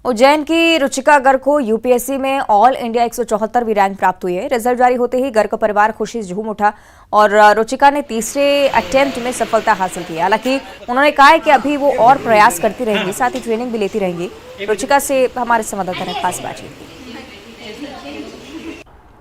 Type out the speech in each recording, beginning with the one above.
उज्जैन की रुचिका गर्ग को यूपीएससी में ऑल इंडिया 174वीं रैंक प्राप्त हुई है। रिजल्ट जारी होते ही गर्ग का परिवार खुशी से झूम उठा और रुचिका ने तीसरे अटेम्प्ट में सफलता हासिल की। हालांकि उन्होंने कहा है कि अभी वो और प्रयास करती रहेंगी, साथ ही ट्रेनिंग भी लेती रहेंगी। रुचिका से हमारे संवाददाता ने खास बातचीत की।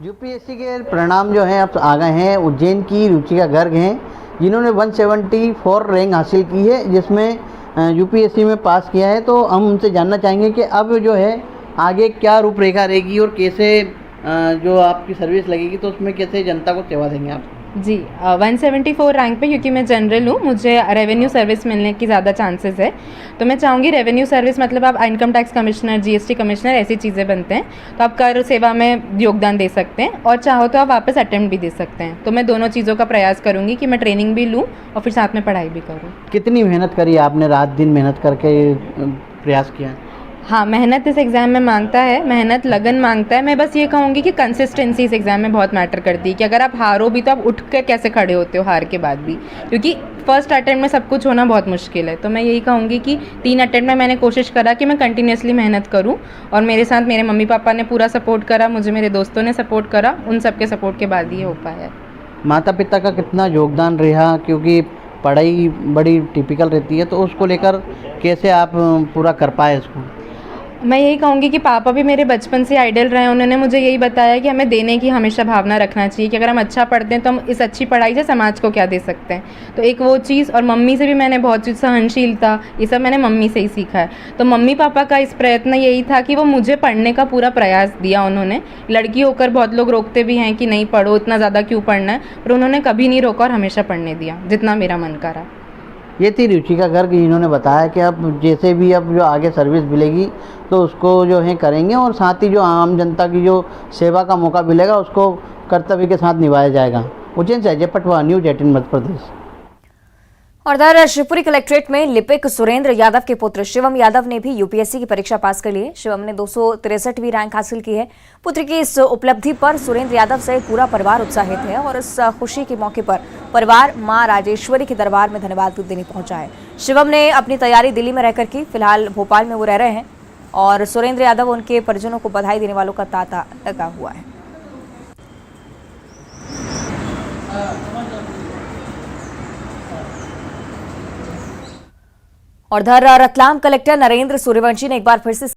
यूपीएससी के परिणाम जो हैं अब आ गए हैं। उज्जैन की रुचिका गर्ग हैं जिन्होंने 174 रैंक हासिल की है, जिसमें यूपीएससी में पास किया है। तो हम उनसे जानना चाहेंगे कि अब जो है आगे क्या रूपरेखा रहेगी और कैसे जो आपकी सर्विस लगेगी, तो उसमें कैसे जनता को सेवा देंगे आप? जी 174 रैंक पे, क्योंकि मैं जनरल हूँ, मुझे रेवेन्यू सर्विस मिलने की ज़्यादा चांसेस है। तो मैं चाहूँगी रेवेन्यू सर्विस मतलब आप income tax commissioner, GST commissioner, ऐसी चीज़ें बनते हैं, तो आप कर सेवा में योगदान दे सकते हैं और चाहो तो आप वापस अटेम्प्ट भी दे सकते हैं। तो मैं दोनों चीज़ों का प्रयास करूँगी कि मैं ट्रेनिंग भी लूँ और फिर साथ में पढ़ाई भी करूँ। कितनी मेहनत करी आपने? रात दिन मेहनत करके प्रयास किया? हाँ, मेहनत इस एग्ज़ाम में मांगता है, मेहनत लगन मांगता है। मैं बस ये कहूँगी कि कंसिस्टेंसी इस एग्ज़ाम में बहुत मैटर करती है कि अगर आप हारो भी तो आप उठ के कैसे खड़े होते हो हार के बाद भी, क्योंकि फर्स्ट अटेम्प्ट में सब कुछ होना बहुत मुश्किल है। तो मैं यही कहूँगी कि 3 अटेम्प्ट में मैंने कोशिश करा कि मैं कंटिन्यूसली मेहनत करूँ और मेरे साथ मेरे मम्मी पापा ने पूरा सपोर्ट करा, मुझे मेरे दोस्तों ने सपोर्ट करा, उन सब के सपोर्ट के बाद ये हो पाया। माता पिता का कितना योगदान रहा, क्योंकि पढ़ाई बड़ी टिपिकल रहती है, तो उसको लेकर कैसे आप पूरा कर पाए इसको? मैं यही कहूँगी कि पापा भी मेरे बचपन से आइडल रहे हैं। उन्होंने मुझे यही बताया कि हमें देने की हमेशा भावना रखना चाहिए, कि अगर हम अच्छा पढ़ते हैं तो हम इस अच्छी पढ़ाई से समाज को क्या दे सकते हैं। तो एक वो चीज़, और मम्मी से भी मैंने बहुत चीज़, सहनशीलता, ये सब मैंने मम्मी से ही सीखा है। तो मम्मी पापा का इस प्रयत्न यही था कि वो मुझे पढ़ने का पूरा प्रयास दिया उन्होंने। लड़की होकर बहुत लोग रोकते भी हैं कि नहीं पढ़ो, इतना ज़्यादा क्यों पढ़ना है, पर उन्होंने कभी नहीं रोका और हमेशा पढ़ने दिया जितना मेरा मन करा। ये थी रुचिका गर्ग, जिन्होंने बताया कि अब जैसे भी अब जो आगे सर्विस मिलेगी तो उसको जो है करेंगे और साथ ही जो आम जनता की जो सेवा का मौका मिलेगा उसको कर्तव्य के साथ निभाया जाएगा। उज्जैन से अजय पटवा, न्यूज़ 18 मध्य प्रदेश। और इधर शिवपुरी कलेक्ट्रेट में लिपिक सुरेंद्र यादव के पुत्र शिवम यादव ने भी यूपीएससी की परीक्षा पास कर ली है। शिवम ने 263वीं रैंक हासिल की है। पुत्र की इस उपलब्धि पर सुरेंद्र यादव सहित पूरा परिवार उत्साहित है और इस खुशी के मौके पर परिवार मां राजेश्वरी के दरबार में धन्यवाद देने पहुंचा है। शिवम ने अपनी तैयारी दिल्ली में रहकर की, फिलहाल भोपाल में वो रह रहे हैं और सुरेंद्र यादव उनके परिजनों को बधाई देने वालों का तांता लगा हुआ है। और इधर रतलाम कलेक्टर नरेंद्र सूर्यवंशी ने एक बार फिर से